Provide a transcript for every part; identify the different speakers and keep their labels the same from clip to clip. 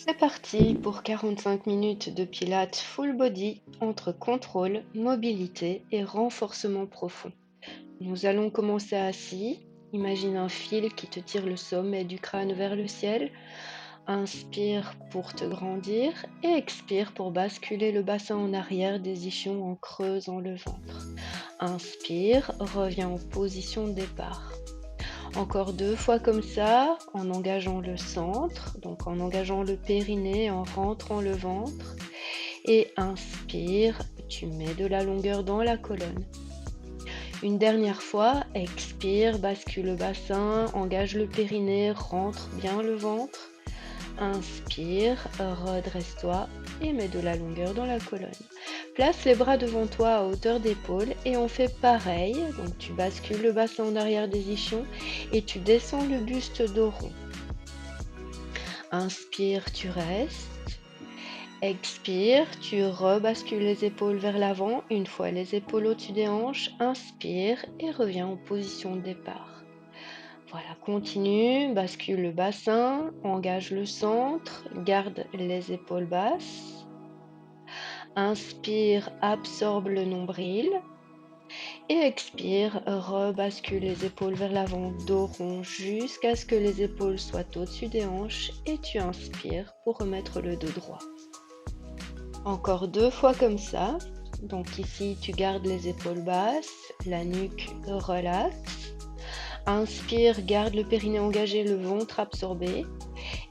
Speaker 1: C'est parti pour 45 minutes de pilates full body entre contrôle, mobilité et renforcement profond. Nous allons commencer assis. Imagine un fil qui te tire le sommet du crâne vers le ciel. Inspire pour te grandir et expire pour basculer le bassin en arrière des ischions en creusant le ventre. Inspire, reviens en position de départ. Encore 2 fois comme ça, en engageant le centre, donc en engageant le périnée, en rentrant le ventre. Et inspire, tu mets de la longueur dans la colonne. Une dernière fois, expire, bascule le bassin, engage le périnée, rentre bien le ventre. Inspire, redresse-toi et mets de la longueur dans la colonne. Place les bras devant toi à hauteur d'épaule et on fait pareil. Donc tu bascules le bassin en arrière des ischions et tu descends le buste dos rond. Inspire, tu restes. Expire, tu rebascules les épaules vers l'avant. Une fois les épaules au-dessus des hanches, inspire et reviens en position de départ. Voilà, continue, bascule le bassin, engage le centre, garde les épaules basses. Inspire, absorbe le nombril. Et expire, rebascule les épaules vers l'avant, dos rond, jusqu'à ce que les épaules soient au-dessus des hanches. Et tu inspires pour remettre le dos droit. Encore 2 fois comme ça. Donc ici, tu gardes les épaules basses, la nuque relaxe. Inspire, garde le périnée engagé, le ventre absorbé.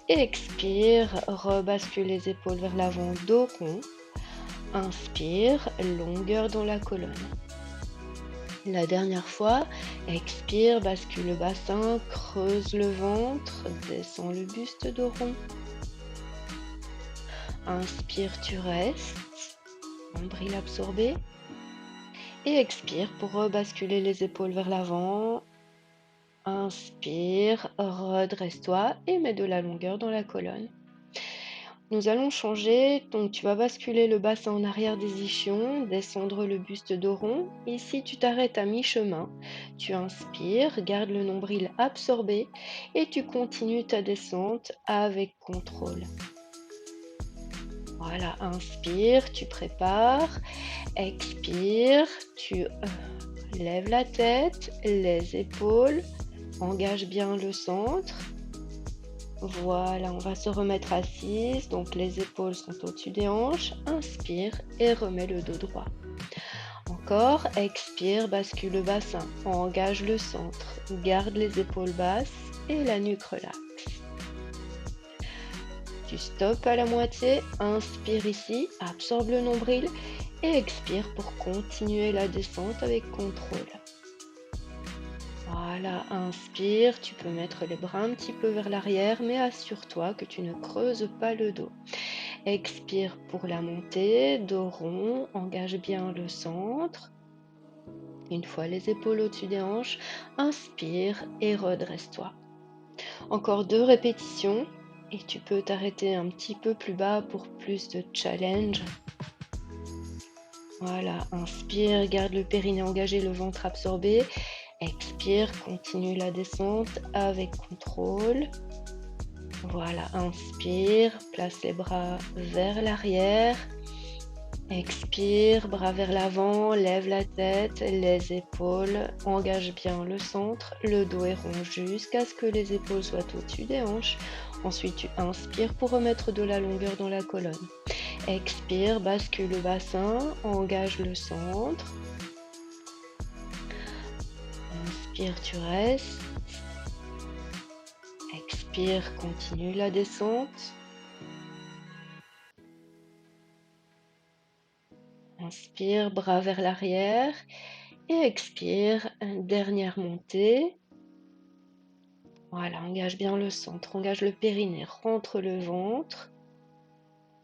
Speaker 1: Et expire, rebascule les épaules vers l'avant, dos rond. Inspire, longueur dans la colonne. La dernière fois, expire, bascule le bassin, creuse le ventre, descend le buste dos rond. Inspire, tu restes, nombril absorbé. Et expire pour rebasculer les épaules vers l'avant. Inspire, redresse-toi et mets de la longueur dans la colonne. Nous allons changer, donc tu vas basculer le bassin en arrière des ischions, descendre le buste dos rond. Ici, tu t'arrêtes à mi-chemin. Tu inspires, garde le nombril absorbé et tu continues ta descente avec contrôle. Voilà, inspire, tu prépares. Expire, tu lèves la tête, les épaules, engage bien le centre. Voilà, on va se remettre assise, donc les épaules sont au-dessus des hanches. Inspire et remets le dos droit. Encore, expire, bascule le bassin, engage le centre, garde les épaules basses et la nuque relaxe. Tu stoppes à la moitié, inspire ici, absorbe le nombril et expire pour continuer la descente avec contrôle. Voilà, inspire, tu peux mettre les bras un petit peu vers l'arrière, mais assure-toi que tu ne creuses pas le dos. Expire pour la montée, dos rond, engage bien le centre. Une fois les épaules au-dessus des hanches, inspire et redresse-toi. Encore 2 répétitions et tu peux t'arrêter un petit peu plus bas pour plus de challenge. Voilà, inspire, garde le périnée engagé, le ventre absorbé. Expire, continue la descente avec contrôle. Voilà, inspire, place les bras vers l'arrière. Expire, bras vers l'avant, lève la tête, les épaules, engage bien le centre, le dos est rond jusqu'à ce que les épaules soient au-dessus des hanches. Ensuite, tu inspires pour remettre de la longueur dans la colonne. Expire, bascule le bassin, engage le centre. Inspire, tu restes. Expire, continue la descente. Inspire, bras vers l'arrière. Et expire, dernière montée. Voilà, engage bien le centre, engage le périnée, rentre le ventre.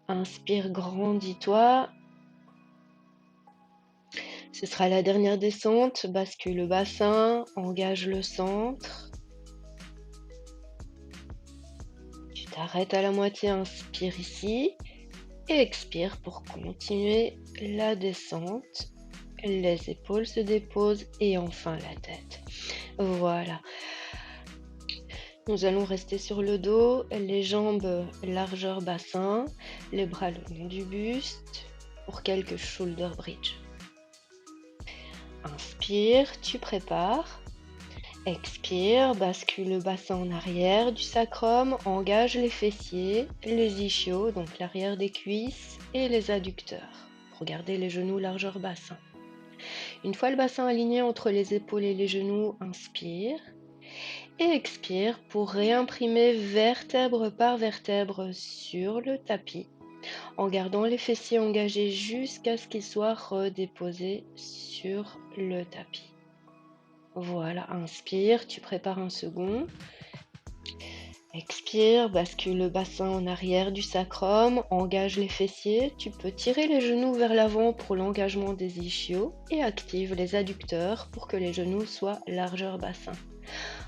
Speaker 1: Inspire, grandis-toi. Ce sera la dernière descente. Bascule le bassin, engage le centre. Tu t'arrêtes à la moitié, inspire ici. Et expire pour continuer la descente. Les épaules se déposent et enfin la tête. Voilà. Nous allons rester sur le dos, les jambes largeur bassin, les bras le long du buste pour quelques shoulder bridge. Inspire, tu prépares. Expire, bascule le bassin en arrière du sacrum, engage les fessiers, les ischios, donc l'arrière des cuisses et les adducteurs pour garder les genoux largeur bassin. Une fois le bassin aligné entre les épaules et les genoux, inspire et expire pour réimprimer vertèbre par vertèbre sur le tapis en gardant les fessiers engagés jusqu'à ce qu'ils soient redéposés sur le tapis. Voilà, inspire, tu prépares un second. Expire, bascule le bassin en arrière du sacrum, engage les fessiers. Tu peux tirer les genoux vers l'avant pour l'engagement des ischios et active les adducteurs pour que les genoux soient largeur bassin.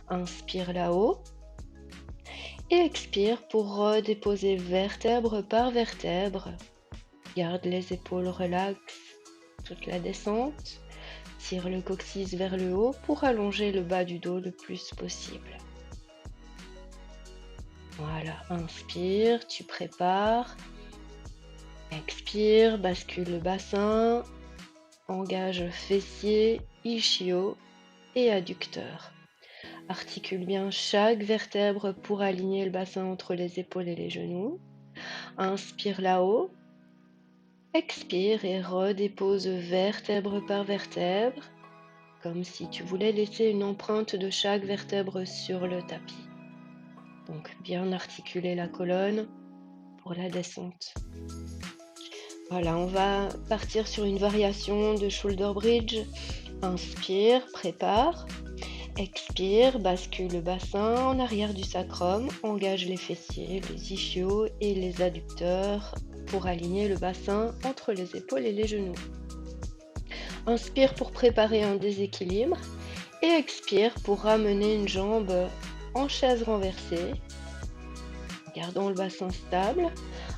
Speaker 1: Inspire là-haut et expire pour redéposer vertèbre par vertèbre. Garde les épaules relax toute la descente. Tire le coccyx vers le haut pour allonger le bas du dos le plus possible. Voilà, inspire, tu prépares. Expire, bascule le bassin. Engage fessier, ischio et adducteur. Articule bien chaque vertèbre pour aligner le bassin entre les épaules et les genoux. Inspire là-haut. Expire et redépose vertèbre par vertèbre, comme si tu voulais laisser une empreinte de chaque vertèbre sur le tapis. Donc bien articuler la colonne pour la descente. Voilà, on va partir sur une variation de shoulder bridge. Inspire, prépare. Expire, bascule le bassin en arrière du sacrum, engage les fessiers, les ischios et les adducteurs pour aligner le bassin entre les épaules et les genoux. Inspire pour préparer un déséquilibre et expire pour ramener une jambe en chaise renversée. Gardons le bassin stable.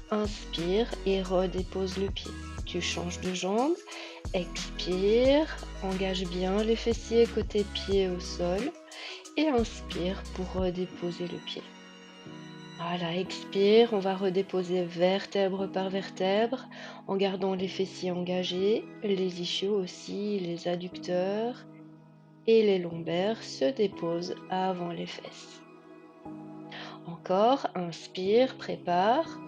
Speaker 1: Inspire et redépose le pied. Tu changes de jambe. Expire, engage bien les fessiers côté pied au sol et inspire pour redéposer le pied. Voilà, expire, on va redéposer vertèbre par vertèbre en gardant les fessiers engagés, les ischios aussi, les adducteurs et les lombaires se déposent avant les fesses. Encore, inspire, prépare.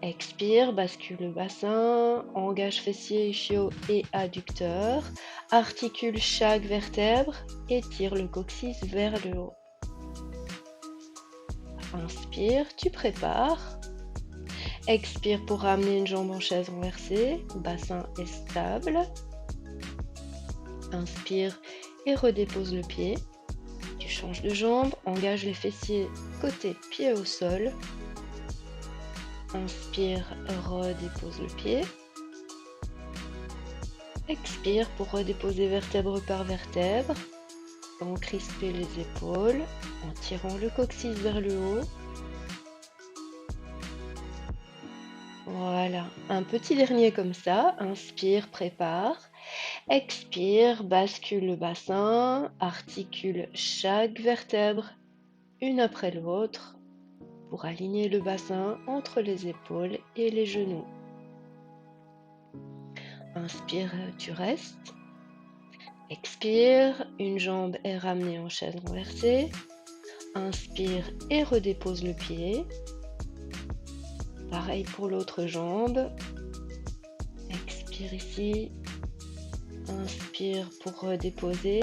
Speaker 1: Expire, bascule le bassin, engage fessiers, ischios et adducteurs, articule chaque vertèbre et tire le coccyx vers le haut. Inspire, tu prépares. Expire pour ramener une jambe en chaise renversée, bassin est stable. Inspire et redépose le pied. Tu changes de jambe, engage les fessiers côté pied au sol. Inspire, redépose le pied. Expire pour redéposer vertèbre par vertèbre, sans crisper les épaules, en tirant le coccyx vers le haut. Voilà, un petit dernier comme ça. Inspire, prépare. Expire, bascule le bassin, articule chaque vertèbre, une après l'autre, pour aligner le bassin entre les épaules et les genoux. Inspire, tu restes. Expire, une jambe est ramenée en chaise renversée. Inspire et redépose le pied. Pareil pour l'autre jambe. Expire ici. Inspire pour redéposer.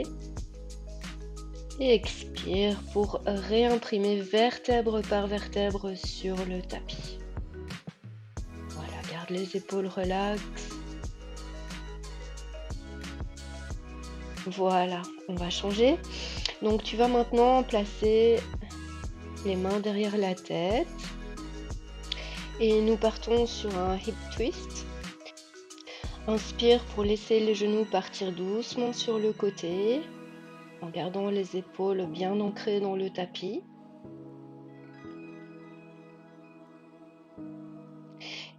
Speaker 1: Et expire pour réimprimer vertèbre par vertèbre sur le tapis. Voilà, garde les épaules relax. Voilà, on va changer. Donc tu vas maintenant placer les mains derrière la tête. Et nous partons sur un hip twist. Inspire pour laisser les genoux partir doucement sur le côté, en gardant les épaules bien ancrées dans le tapis.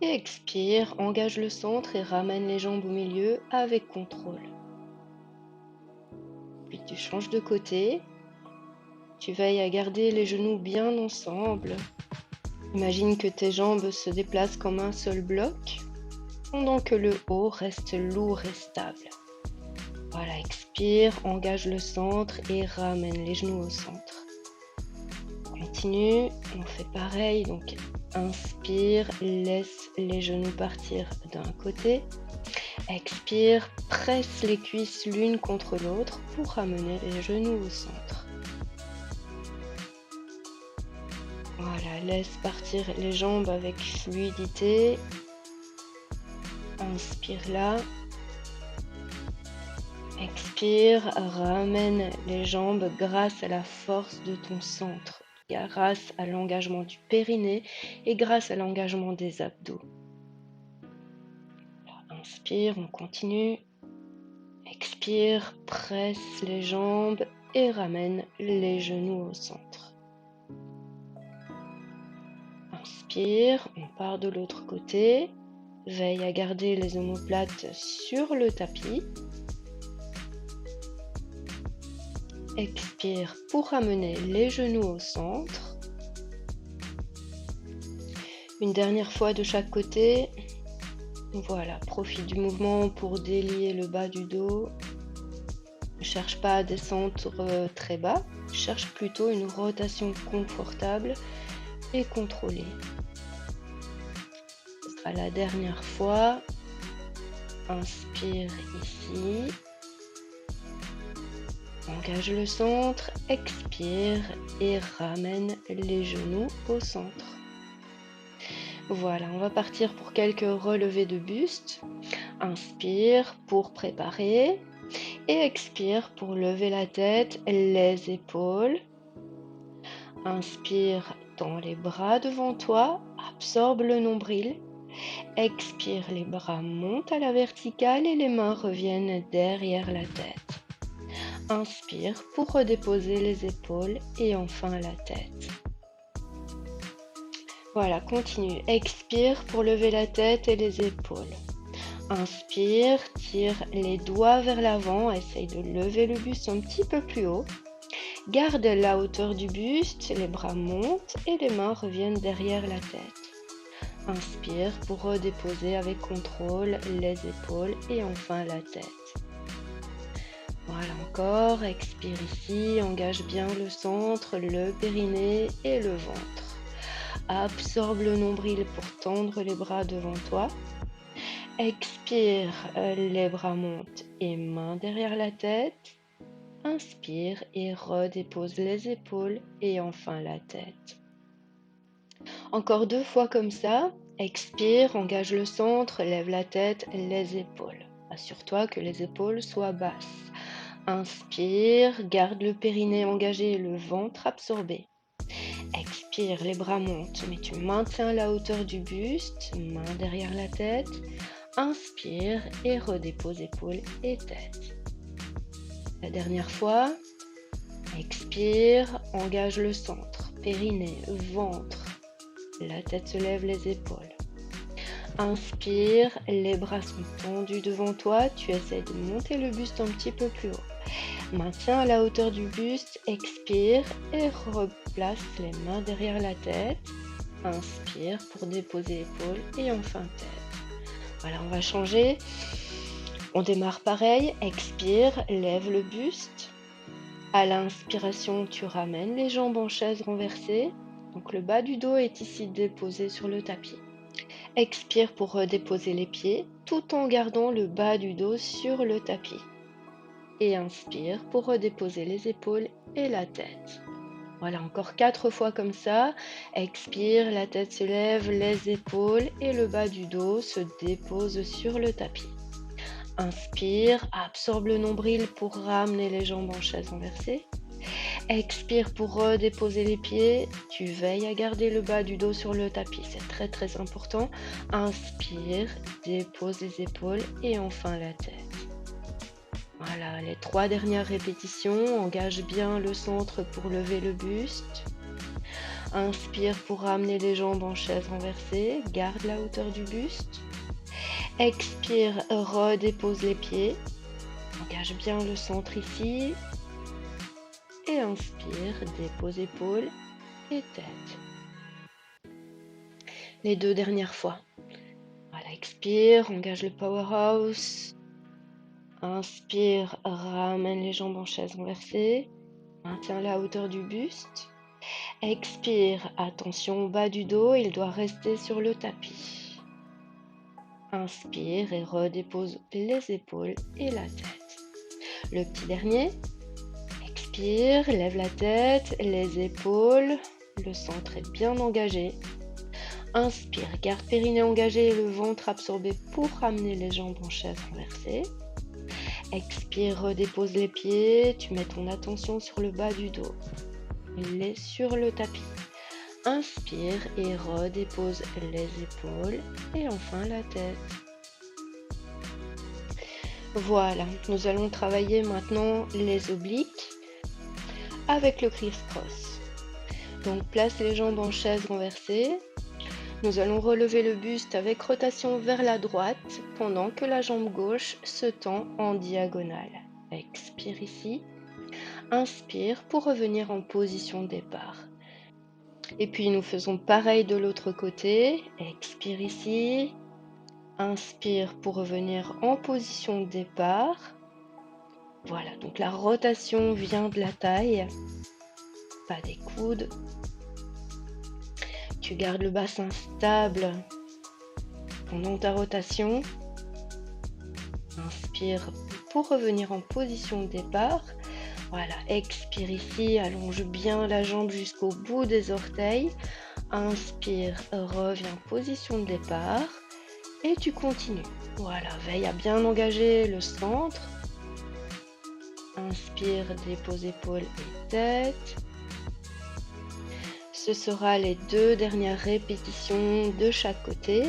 Speaker 1: Et expire, engage le centre et ramène les jambes au milieu avec contrôle. Puis tu changes de côté. Tu veilles à garder les genoux bien ensemble. Imagine que tes jambes se déplacent comme un seul bloc, pendant que le haut reste lourd et stable. Voilà, expire, engage le centre et ramène les genoux au centre. Continue, on fait pareil, donc inspire, laisse les genoux partir d'un côté. Expire, presse les cuisses l'une contre l'autre pour ramener les genoux au centre. Voilà, laisse partir les jambes avec fluidité. Inspire là. Expire, ramène les jambes grâce à la force de ton centre, grâce à l'engagement du périnée et grâce à l'engagement des abdos. Inspire, on continue. Expire, presse les jambes et ramène les genoux au centre. Inspire, on part de l'autre côté. Veille à garder les omoplates sur le tapis. Expire pour ramener les genoux au centre. Une dernière fois de chaque côté. Voilà, profite du mouvement pour délier le bas du dos. Ne cherche pas à descendre très bas. Cherche plutôt une rotation confortable et contrôlée. Ce sera la dernière fois. Inspire ici. Engage le centre, expire et ramène les genoux au centre. Voilà, on va partir pour quelques relevés de buste. Inspire pour préparer et expire pour lever la tête, les épaules. Inspire dans les bras devant toi, absorbe le nombril. Expire, les bras montent à la verticale et les mains reviennent derrière la tête. Inspire pour redéposer les épaules et enfin la tête. Voilà, continue. Expire pour lever la tête et les épaules. Inspire, tire les doigts vers l'avant, essaye de lever le buste un petit peu plus haut. Garde la hauteur du buste, les bras montent et les mains reviennent derrière la tête. Inspire pour redéposer avec contrôle les épaules et enfin la tête. Voilà encore, expire ici, engage bien le centre, le périnée et le ventre. Absorbe le nombril pour tendre les bras devant toi. Expire, les bras montent et mains derrière la tête. Inspire et redépose les épaules et enfin la tête. Encore 2 fois comme ça. Expire, engage le centre, lève la tête, les épaules. Assure-toi que les épaules soient basses. Inspire, garde le périnée engagé et le ventre absorbé. Expire, les bras montent, mais tu maintiens la hauteur du buste, main derrière la tête. Inspire et redépose épaules et tête. La dernière fois. Expire, engage le centre, périnée, ventre. La tête se lève, les épaules. Inspire, les bras sont tendus devant toi. Tu essaies de monter le buste un petit peu plus haut. Maintiens à la hauteur du buste. Expire et replace les mains derrière la tête. Inspire pour déposer épaules et enfin tête. Voilà, on va changer. On démarre pareil. Expire, lève le buste. À l'inspiration, tu ramènes les jambes en chaise renversée. Donc le bas du dos est ici déposé sur le tapis. Expire pour redéposer les pieds tout en gardant le bas du dos sur le tapis. Et inspire pour redéposer les épaules et la tête. Voilà, encore 4 fois comme ça. Expire, la tête se lève, les épaules et le bas du dos se déposent sur le tapis. Inspire, absorbe le nombril pour ramener les jambes en chaise renversée. Expire pour redéposer les pieds. Tu veilles à garder le bas du dos sur le tapis, c'est très très important. Inspire, dépose les épaules et enfin la tête. Voilà, les 3 dernières répétitions. Engage bien le centre pour lever le buste. Inspire pour ramener les jambes en chaise renversée. Garde la hauteur du buste. Expire, redépose les pieds. Engage bien le centre ici. et inspire, dépose épaules et tête. Les 2 dernières fois. Voilà, expire, engage le powerhouse. Inspire, ramène les jambes en chaise renversée. Maintiens la hauteur du buste. Expire, attention au bas du dos, il doit rester sur le tapis. Inspire et redépose les épaules et la tête. Le petit dernier. Expire, lève la tête, les épaules, le centre est bien engagé. Inspire, garde périnée engagé et le ventre absorbé pour ramener les jambes en chaise renversée. Expire, redépose les pieds, tu mets ton attention sur le bas du dos. Il est sur le tapis. Inspire et redépose les épaules et enfin la tête. Voilà, nous allons travailler maintenant les obliques avec le criss-cross. Donc place les jambes en chaise renversée. Nous allons relever le buste avec rotation vers la droite pendant que la jambe gauche se tend en diagonale. Expire ici. Inspire pour revenir en position de départ. Et puis nous faisons pareil de l'autre côté. Expire ici. Inspire pour revenir en position de départ. Voilà, donc la rotation vient de la taille, pas des coudes. Tu gardes le bassin stable pendant ta rotation. Inspire pour revenir en position de départ. Voilà, expire ici, allonge bien la jambe jusqu'au bout des orteils. Inspire, reviens en position de départ. Et tu continues. Voilà, veille à bien engager le centre. Inspire, dépose épaules et tête. Ce sera les 2 dernières répétitions de chaque côté.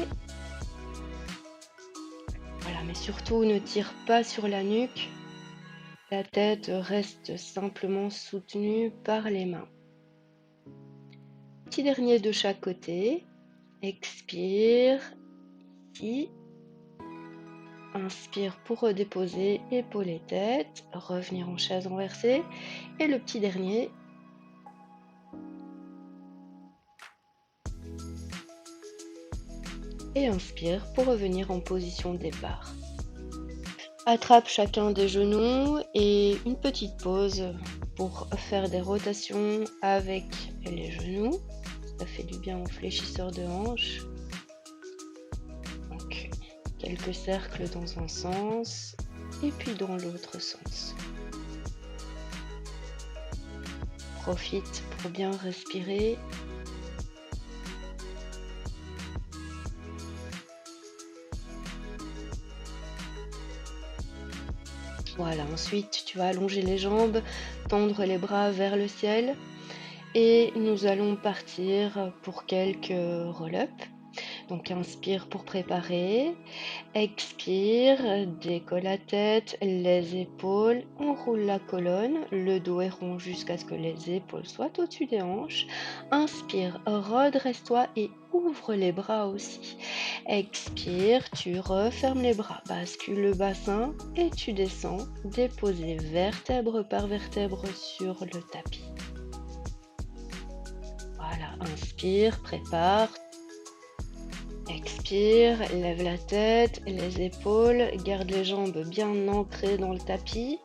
Speaker 1: Voilà, mais surtout ne tire pas sur la nuque. La tête reste simplement soutenue par les mains. Petit dernier de chaque côté. Expire. Ici. Inspire pour redéposer épaules et tête. Revenir en chaise renversée. Et le petit dernier. Et inspire pour revenir en position de départ. Attrape chacun des genoux et une petite pause pour faire des rotations avec les genoux. Ça fait du bien aux fléchisseurs de hanches. Donc, quelques cercles dans un sens et puis dans l'autre sens. Profite pour bien respirer. Voilà, ensuite tu vas allonger les jambes, tendre les bras vers le ciel et nous allons partir pour quelques roll-up. Donc inspire pour préparer, expire, décolle la tête, les épaules, enroule la colonne, le dos est rond jusqu'à ce que les épaules soient au-dessus des hanches. Inspire, redresse-toi et ouvre les bras aussi. Expire, tu refermes les bras, bascule le bassin et tu descends, déposé vertèbre par vertèbre sur le tapis. Voilà, inspire, prépare. Expire, lève la tête, les épaules, garde les jambes bien ancrées dans le tapis.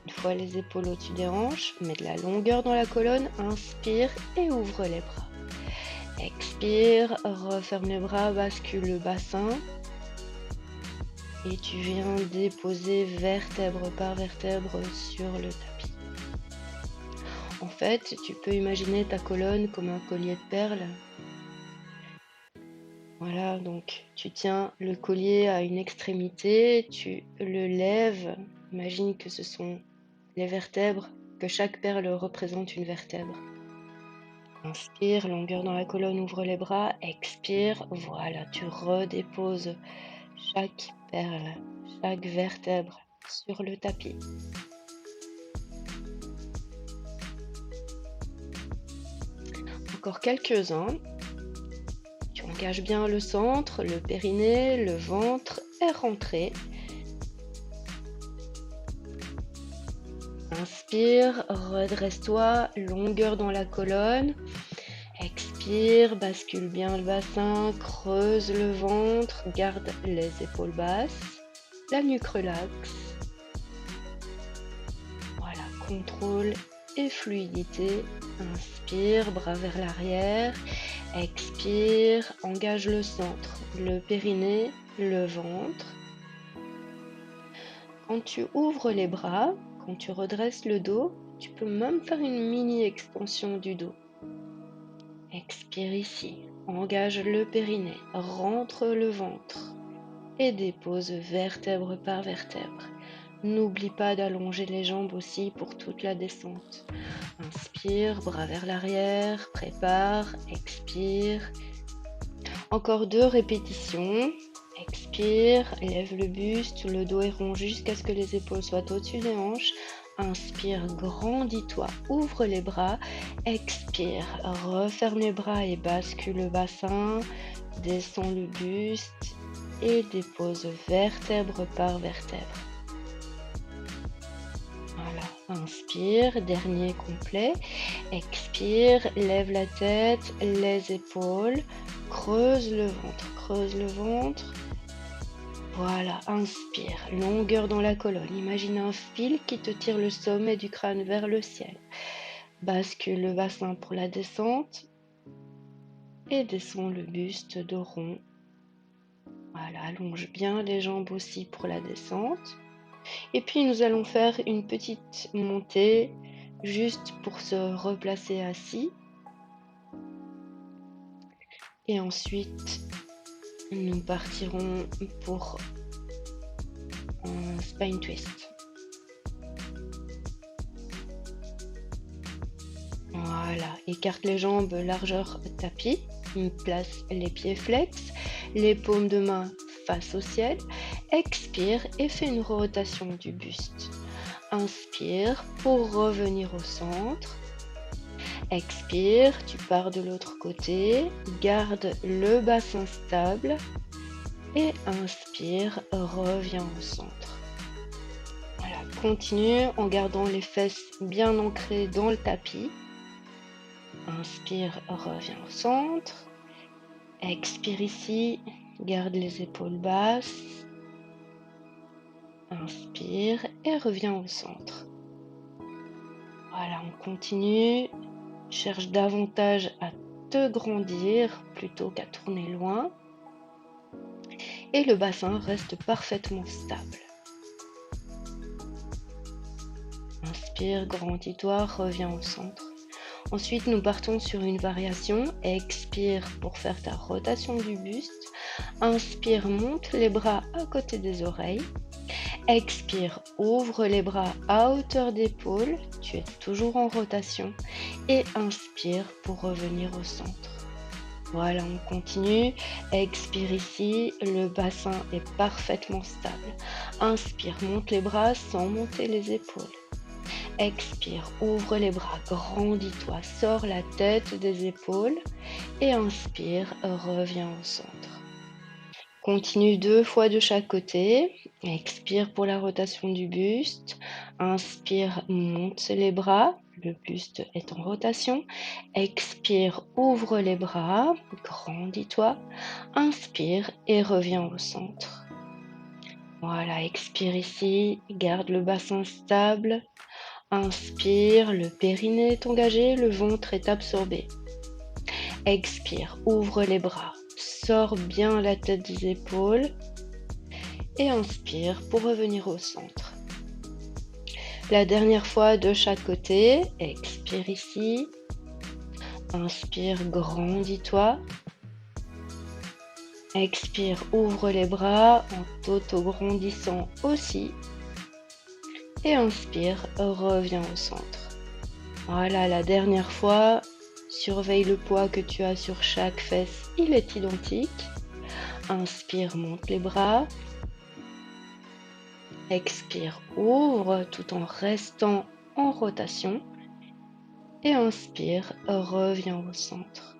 Speaker 1: Une fois les épaules au-dessus des hanches, mets de la longueur dans la colonne, inspire et ouvre les bras. Expire, referme les bras, bascule le bassin. Et tu viens déposer vertèbre par vertèbre sur le tapis. En fait, tu peux imaginer ta colonne comme un collier de perles. Voilà, donc tu tiens le collier à une extrémité, tu le lèves. Imagine que ce sont les vertèbres, que chaque perle représente une vertèbre. Inspire, longueur dans la colonne, ouvre les bras. Expire, voilà, tu redéposes chaque perle, chaque vertèbre sur le tapis. Encore quelques-uns. Tu engages bien le centre, le périnée, le ventre est rentré. Inspire, redresse-toi, longueur dans la colonne. Expire, bascule bien le bassin, creuse le ventre, garde les épaules basses, la nuque relaxe. Voilà, contrôle et fluidité. Inspire, bras vers l'arrière. Expire, engage le centre, le périnée, le ventre. Quand tu ouvres les bras, quand tu redresses le dos, tu peux même faire une mini extension du dos. Expire ici, engage le périnée, rentre le ventre et dépose vertèbre par vertèbre. N'oublie pas d'allonger les jambes aussi pour toute la descente. Inspire, bras vers l'arrière, prépare, expire. Encore 2 répétitions. Expire, lève le buste, le dos est rond jusqu'à ce que les épaules soient au-dessus des hanches. Inspire, grandis-toi, ouvre les bras. Expire, referme les bras et bascule le bassin. Descends le buste et dépose vertèbre par vertèbre. Voilà, inspire, dernier complet. Expire, lève la tête, les épaules, creuse le ventre, creuse le ventre. Voilà, inspire, longueur dans la colonne. Imagine un fil qui te tire le sommet du crâne vers le ciel. Bascule le bassin pour la descente et descends le buste dos rond. Voilà, allonge bien les jambes aussi pour la descente. Et puis nous allons faire une petite montée juste pour se replacer assis. Et ensuite, nous partirons pour un spine twist. Voilà, écarte les jambes largeur tapis, place les pieds flex, les paumes de main face au ciel, expire et fais une rotation du buste. Inspire pour revenir au centre. Expire, tu pars de l'autre côté, garde le bassin stable et inspire, reviens au centre. Voilà, continue en gardant les fesses bien ancrées dans le tapis. Inspire, reviens au centre. Expire ici, garde les épaules basses. Inspire et reviens au centre. Voilà, on continue. Cherche davantage à te grandir plutôt qu'à tourner loin. Et le bassin reste parfaitement stable. Inspire, grandis-toi, reviens au centre. Ensuite, nous partons sur une variation. Expire pour faire ta rotation du buste. Inspire, monte les bras à côté des oreilles. Expire, ouvre les bras à hauteur d'épaule. Tu es toujours en rotation. Et inspire pour revenir au centre. Voilà, on continue. Expire ici, le bassin est parfaitement stable. Inspire, monte les bras sans monter les épaules. Expire, ouvre les bras, grandis-toi, sors la tête des épaules et inspire, reviens au centre. Continue 2 fois de chaque côté. Expire pour la rotation du buste. Inspire, monte les bras. Le buste est en rotation. Expire, ouvre les bras. Grandis-toi. Inspire et reviens au centre. Voilà, expire ici. Garde le bassin stable. Inspire, le périnée est engagé, le ventre est absorbé. Expire, ouvre les bras, sors bien la tête des épaules et inspire pour revenir au centre. La dernière fois de chaque côté, expire ici, inspire, grandis-toi. Expire, ouvre les bras en t'auto-grandissant aussi. Et inspire, reviens au centre. Voilà, la dernière fois, surveille le poids que tu as sur chaque fesse, il est identique. Inspire, monte les bras. Expire, ouvre tout en restant en rotation. Et inspire, reviens au centre.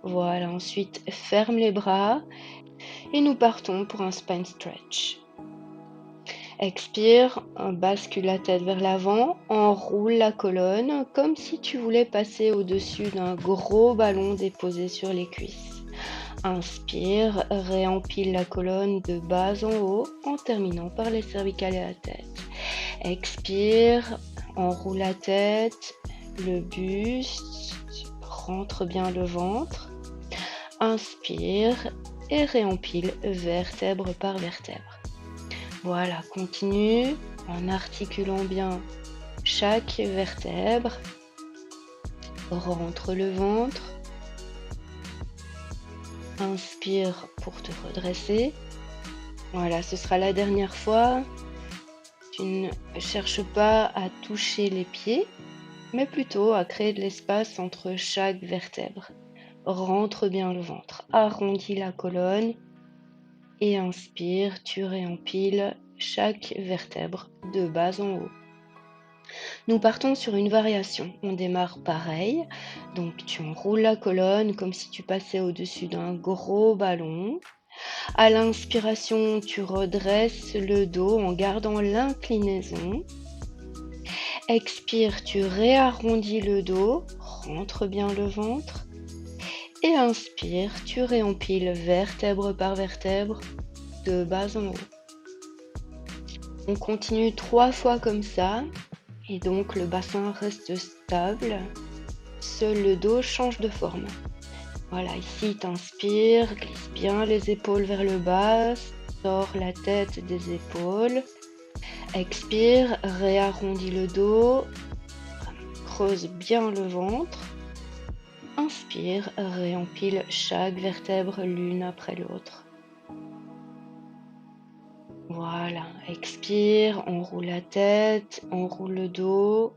Speaker 1: Voilà, ensuite ferme les bras et nous partons pour un spine stretch. Expire, bascule la tête vers l'avant, enroule la colonne comme si tu voulais passer au-dessus d'un gros ballon déposé sur les cuisses. Inspire, réempile la colonne de bas en haut en terminant par les cervicales et la tête. Expire, enroule la tête, le buste, rentre bien le ventre. Inspire et réempile vertèbre par vertèbre. Voilà, continue en articulant bien chaque vertèbre. Rentre le ventre. Inspire pour te redresser. Voilà, ce sera la dernière fois. Tu ne cherches pas à toucher les pieds, mais plutôt à créer de l'espace entre chaque vertèbre. Rentre bien le ventre, arrondis la colonne et inspire, tu réempiles chaque vertèbre de bas en haut. Nous partons sur une variation. On démarre pareil. Donc tu enroules la colonne comme si tu passais au-dessus d'un gros ballon. À l'inspiration, tu redresses le dos en gardant l'inclinaison. Expire, tu réarrondis le dos, rentre bien le ventre. Et inspire, tu réempiles vertèbre par vertèbre de bas en haut. On continue 3 fois comme ça. Et donc le bassin reste stable. Seul le dos change de forme. Voilà, ici, t'inspires, glisse bien les épaules vers le bas, sors la tête des épaules. Expire, réarrondis le dos, creuse bien le ventre. Inspire, réempile chaque vertèbre l'une après l'autre. Voilà, expire, enroule la tête, enroule le dos.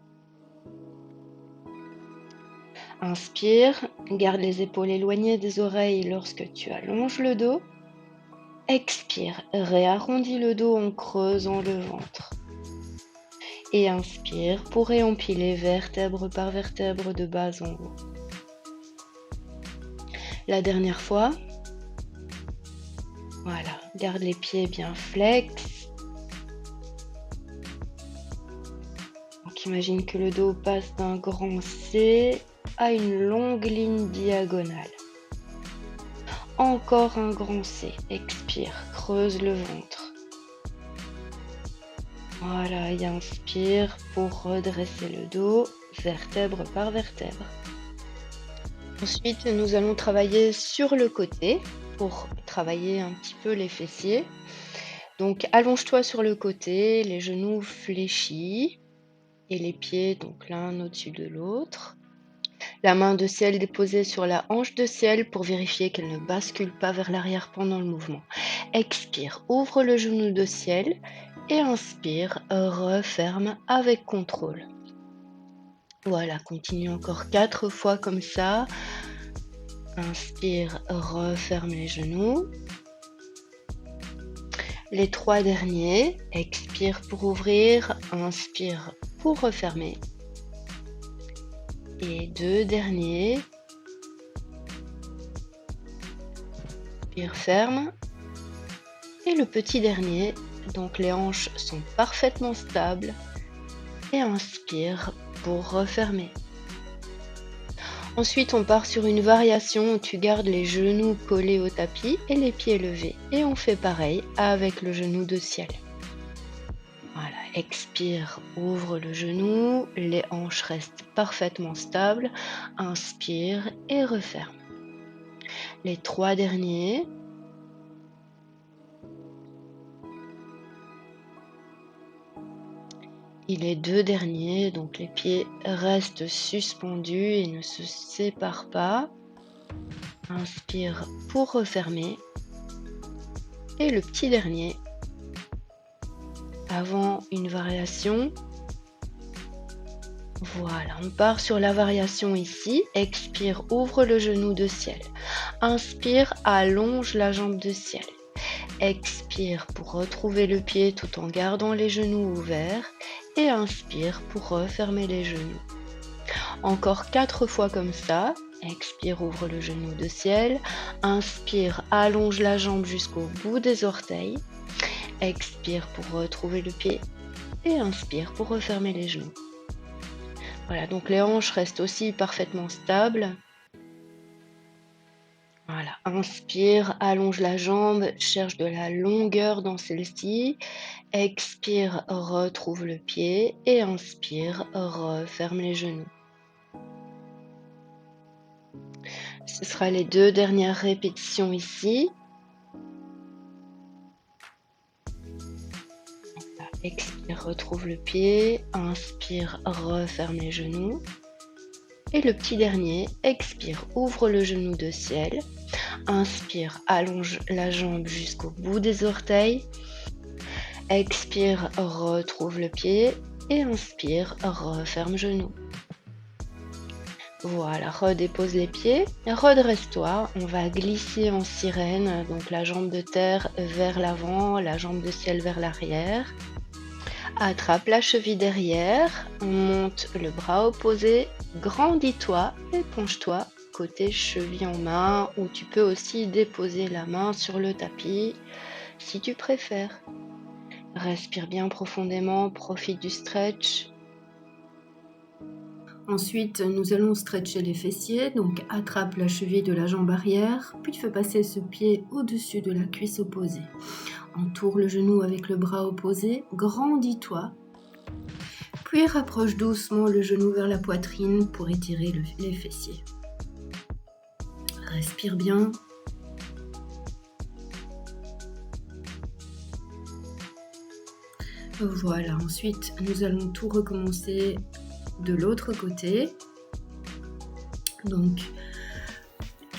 Speaker 1: Inspire, garde les épaules éloignées des oreilles lorsque tu allonges le dos. Expire, réarrondis le dos en creusant le ventre. Et inspire pour réempiler vertèbre par vertèbre de bas en haut. La dernière fois. Voilà, garde les pieds bien flex. Donc imagine que le dos passe d'un grand C à une longue ligne diagonale. Encore un grand C. Expire, creuse le ventre. Voilà, et inspire pour redresser le dos, vertèbre par vertèbre. Ensuite, nous allons travailler sur le côté pour travailler un petit peu les fessiers. Donc, allonge-toi sur le côté, les genoux fléchis et les pieds donc l'un au-dessus de l'autre. La main de ciel déposée sur la hanche de ciel pour vérifier qu'elle ne bascule pas vers l'arrière pendant le mouvement. Expire, ouvre le genou de ciel et inspire, referme avec contrôle. Voilà, continue encore 4 fois comme ça. Inspire, referme les genoux. Les 3 derniers, expire pour ouvrir, inspire pour refermer. Et 2 derniers, inspire, ferme. Et le petit dernier, donc les hanches sont parfaitement stables. Et inspire pour refermer. Ensuite, on part sur une variation où tu gardes les genoux collés au tapis et les pieds levés. Et on fait pareil avec le genou de ciel. Voilà, expire, ouvre le genou, les hanches restent parfaitement stables. Inspire et referme. Les 3 derniers. Et les 2 derniers, donc les pieds restent suspendus et ne se séparent pas. Inspire pour refermer. Et le petit dernier, avant une variation. Voilà, on part sur la variation ici. Expire, ouvre le genou de ciel. Inspire, allonge la jambe de ciel. Expire pour retrouver le pied tout en gardant les genoux ouverts. Et inspire pour refermer les genoux. Encore 4 fois comme ça. Expire, ouvre le genou de ciel. Inspire, allonge la jambe jusqu'au bout des orteils. expire pour retrouver le pied et inspire pour refermer les genoux. Voilà, donc les hanches restent aussi parfaitement stables. Voilà, inspire, allonge la jambe, cherche de la longueur dans celle-ci. Expire, retrouve le pied et inspire, referme les genoux. Ce sera les 2 dernières répétitions ici. Expire, retrouve le pied. Inspire, referme les genoux. Et le petit dernier, expire, ouvre le genou de ciel. Inspire, allonge la jambe jusqu'au bout des orteils. Expire, retrouve le pied. Et inspire, referme genou. Voilà, redépose les pieds, redresse-toi, on va glisser en sirène, donc la jambe de terre vers l'avant, la jambe de ciel vers l'arrière. Attrape la cheville derrière, monte le bras opposé, grandis-toi et penche-toi côté cheville en main, ou tu peux aussi déposer la main sur le tapis si tu préfères. Respire bien profondément, profite du stretch. Ensuite, nous allons stretcher les fessiers, donc attrape la cheville de la jambe arrière, puis fais passer ce pied au-dessus de la cuisse opposée. Entoure le genou avec le bras opposé, grandis-toi, puis rapproche doucement le genou vers la poitrine pour étirer les fessiers. Respire bien. Voilà, ensuite nous allons tout recommencer de l'autre côté. Donc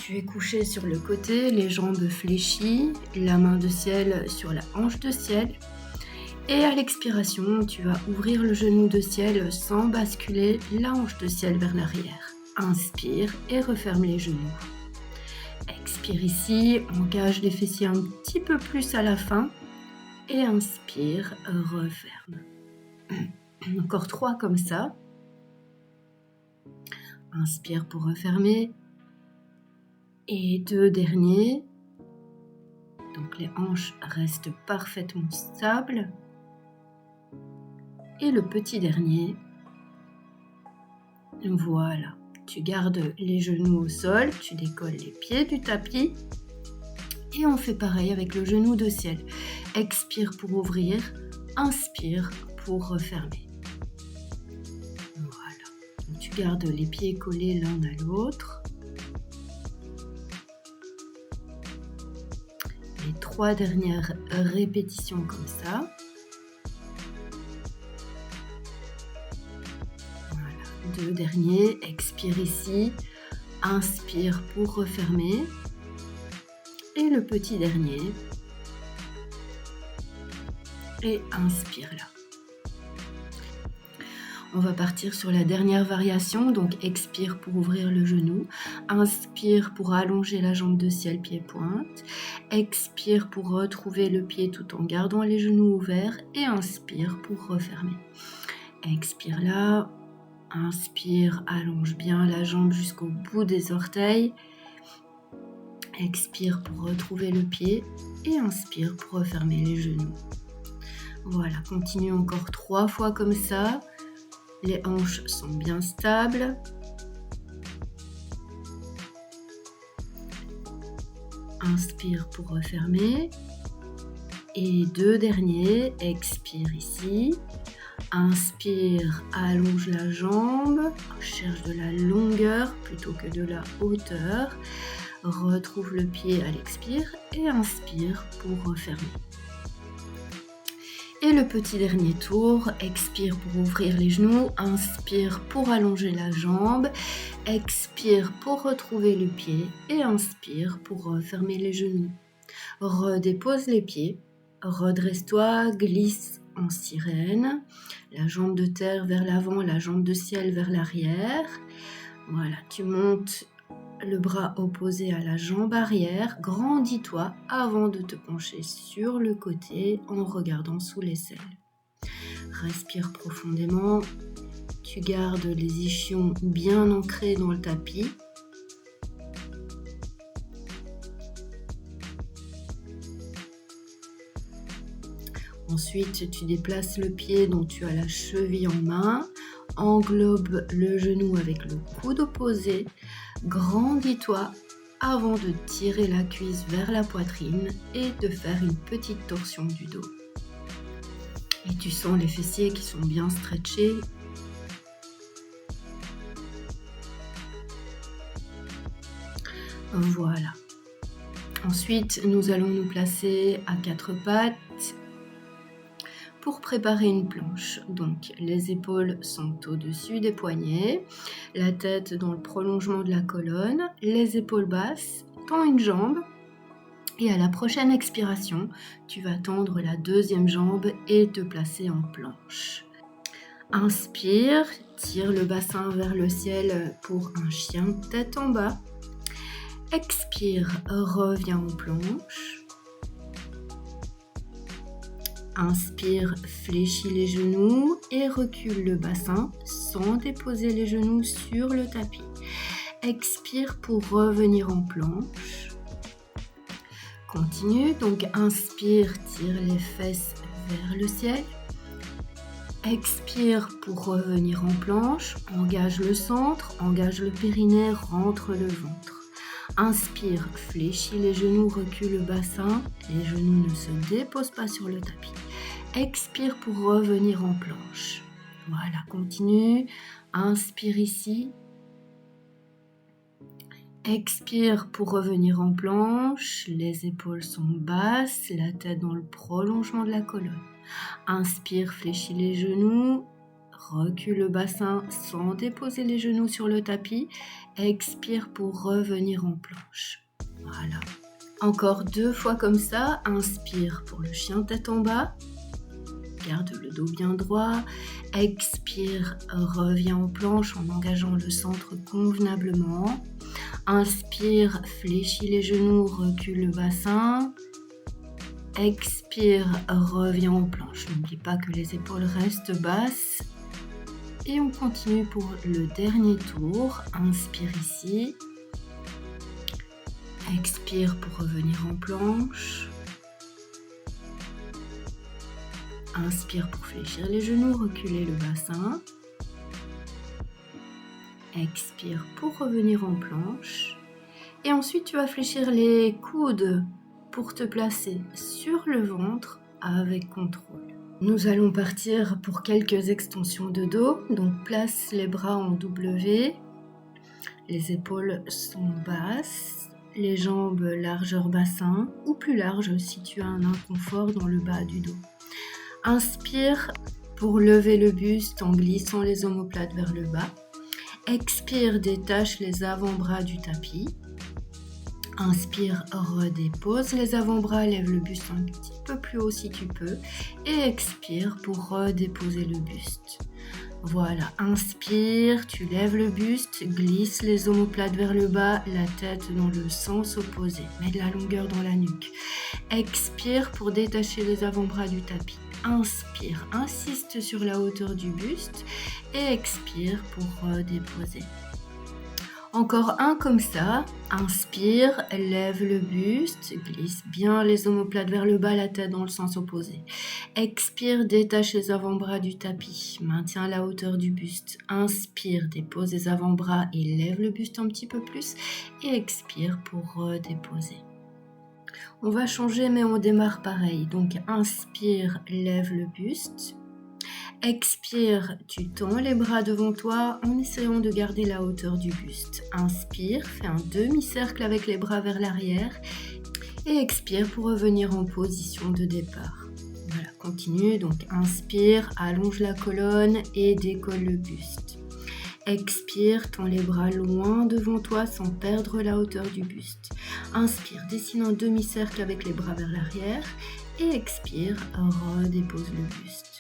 Speaker 1: tu es couché sur le côté, les jambes fléchies, la main de ciel sur la hanche de ciel. Et à l'expiration, tu vas ouvrir le genou de ciel sans basculer la hanche de ciel vers l'arrière. Inspire et referme les genoux. Expire ici, engage les fessiers un petit peu plus à la fin. Et inspire, referme. Encore 3 comme ça. Inspire pour refermer. Et 2 derniers. Donc les hanches restent parfaitement stables. Et le petit dernier. Voilà. Tu gardes les genoux au sol, tu décolles les pieds du tapis. Et on fait pareil avec le genou de ciel. Expire pour ouvrir, inspire pour refermer. Voilà. Donc, tu gardes les pieds collés l'un à l'autre. Les 3 dernières répétitions comme ça. Voilà. 2 derniers, expire ici, inspire pour refermer. Et le petit dernier. Et inspire là. On va partir sur la dernière variation, donc expire pour ouvrir le genou, inspire pour allonger la jambe de ciel pied-pointe, expire pour retrouver le pied tout en gardant les genoux ouverts et inspire pour refermer. Expire là, inspire, allonge bien la jambe jusqu'au bout des orteils, expire pour retrouver le pied et inspire pour refermer les genoux. Voilà, continue encore 3 fois comme ça. Les hanches sont bien stables. Inspire pour refermer. Et 2 derniers, expire ici. Inspire, allonge la jambe. Cherche de la longueur plutôt que de la hauteur. Retrouve le pied à l'expire et inspire pour refermer. Et le petit dernier tour, expire pour ouvrir les genoux, inspire pour allonger la jambe, expire pour retrouver le pied et inspire pour refermer les genoux. Redépose les pieds, redresse-toi, glisse en sirène, la jambe de terre vers l'avant, la jambe de ciel vers l'arrière. Voilà, tu montes le bras opposé à la jambe arrière, grandis-toi avant de te pencher sur le côté en regardant sous l'aisselle. Respire profondément, tu gardes les ischions bien ancrés dans le tapis.
Speaker 2: Ensuite, tu déplaces le pied dont tu as la cheville en main, englobe le genou avec le coude opposé, grandis-toi avant de tirer la cuisse vers la poitrine et de faire une petite torsion du dos. Et tu sens les fessiers qui sont bien stretchés. Voilà. Ensuite, nous allons nous placer à quatre pattes pour préparer une planche. Donc, les épaules sont au-dessus des poignets, la tête dans le prolongement de la colonne, les épaules basses, tends une jambe et à la prochaine expiration, tu vas tendre la deuxième jambe et te placer en planche. Inspire, tire le bassin vers le ciel pour un chien tête en bas. Expire, reviens en planche. Inspire, fléchis les genoux et recule le bassin sans déposer les genoux sur le tapis. Expire pour revenir en planche. Continue, donc inspire, tire les fesses vers le ciel. Expire pour revenir en planche, engage le centre, engage le périnée, rentre le ventre. Inspire, fléchis les genoux, recule le bassin, les genoux ne se déposent pas sur le tapis. Expire pour revenir en planche. Voilà, continue. Inspire ici. Expire pour revenir en planche. Les épaules sont basses, la tête dans le prolongement de la colonne. Inspire, fléchis les genoux. Recule le bassin sans déposer les genoux sur le tapis. Expire pour revenir en planche. Voilà. Encore 2 fois comme ça. Inspire pour le chien tête en bas. Garde le dos bien droit. Expire, reviens en planche en engageant le centre convenablement. Inspire, fléchis les genoux, recule le bassin. Expire, reviens en planche. N'oublie pas que les épaules restent basses. Et on continue pour le dernier tour. Inspire ici. Expire pour revenir en planche. Inspire pour fléchir les genoux, reculer le bassin. Expire pour revenir en planche. Et ensuite, tu vas fléchir les coudes pour te placer sur le ventre avec contrôle. Nous allons partir pour quelques extensions de dos. Donc, place les bras en W. Les épaules sont basses. Les jambes largeur bassin ou plus large si tu as un inconfort dans le bas du dos. Inspire pour lever le buste en glissant les omoplates vers le bas. Expire, détache les avant-bras du tapis. Inspire, redépose les avant-bras, lève le buste un petit peu plus haut si tu peux. Et expire pour redéposer le buste. Voilà, inspire, tu lèves le buste, glisse les omoplates vers le bas, la tête dans le sens opposé. Mets de la longueur dans la nuque. Expire pour détacher les avant-bras du tapis. Inspire, insiste sur la hauteur du buste et expire pour redéposer. Encore un comme ça, inspire, lève le buste, glisse bien les omoplates vers le bas, la tête dans le sens opposé. Expire, détache les avant-bras du tapis, maintiens la hauteur du buste. Inspire, dépose les avant-bras et lève le buste un petit peu plus et expire pour redéposer. On va changer mais on démarre pareil, donc inspire, lève le buste. Expire, tu tends les bras devant toi en essayant de garder la hauteur du buste. Inspire, fais un demi-cercle avec les bras vers l'arrière et expire pour revenir en position de départ. Voilà, continue, donc inspire, allonge la colonne et décolle le buste. Expire, tends les bras loin devant toi sans perdre la hauteur du buste. Inspire, dessine un demi-cercle avec les bras vers l'arrière et expire, redépose le buste.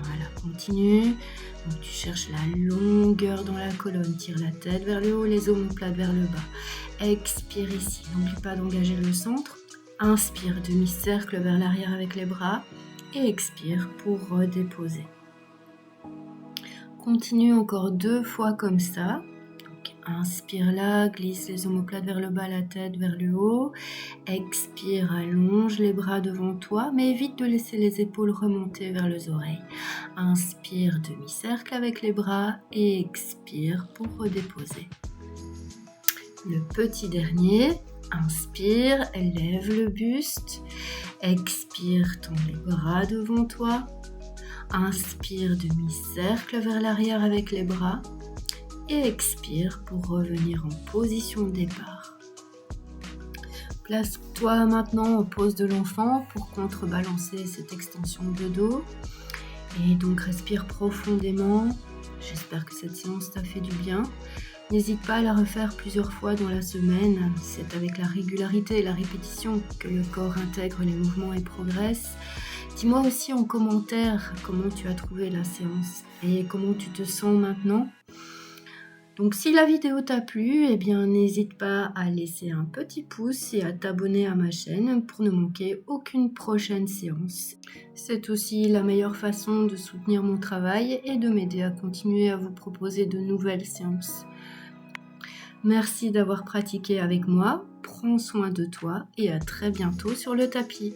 Speaker 2: Voilà, continue. Donc, tu cherches la longueur dans la colonne. Tire la tête vers le haut, les omoplates vers le bas. Expire ici. N'oublie pas d'engager le centre. Inspire, demi-cercle vers l'arrière avec les bras. Et expire pour redéposer. Continue encore 2 fois comme ça. Donc, Inspire là, glisse les omoplates vers le bas, la tête vers le haut. Expire, allonge les bras devant toi, mais évite de laisser les épaules remonter vers les oreilles. Inspire, demi-cercle avec les bras et expire pour redéposer. Le petit dernier, inspire, lève le buste. Expire, tends les bras devant toi. Inspire, demi-cercle vers l'arrière avec les bras. Et expire pour revenir en position de départ. Place-toi maintenant en pose de l'enfant pour contrebalancer cette extension de dos. Et donc respire profondément. J'espère que cette séance t'a fait du bien. N'hésite pas à la refaire plusieurs fois dans la semaine. C'est avec la régularité et la répétition que le corps intègre les mouvements et progresse. Dis-moi aussi en commentaire comment tu as trouvé la séance et comment tu te sens maintenant. Donc si la vidéo t'a plu, n'hésite pas à laisser un petit pouce et à t'abonner à ma chaîne pour ne manquer aucune prochaine séance. C'est aussi la meilleure façon de soutenir mon travail et de m'aider à continuer à vous proposer de nouvelles séances. Merci d'avoir pratiqué avec moi, prends soin de toi et à très bientôt sur le tapis.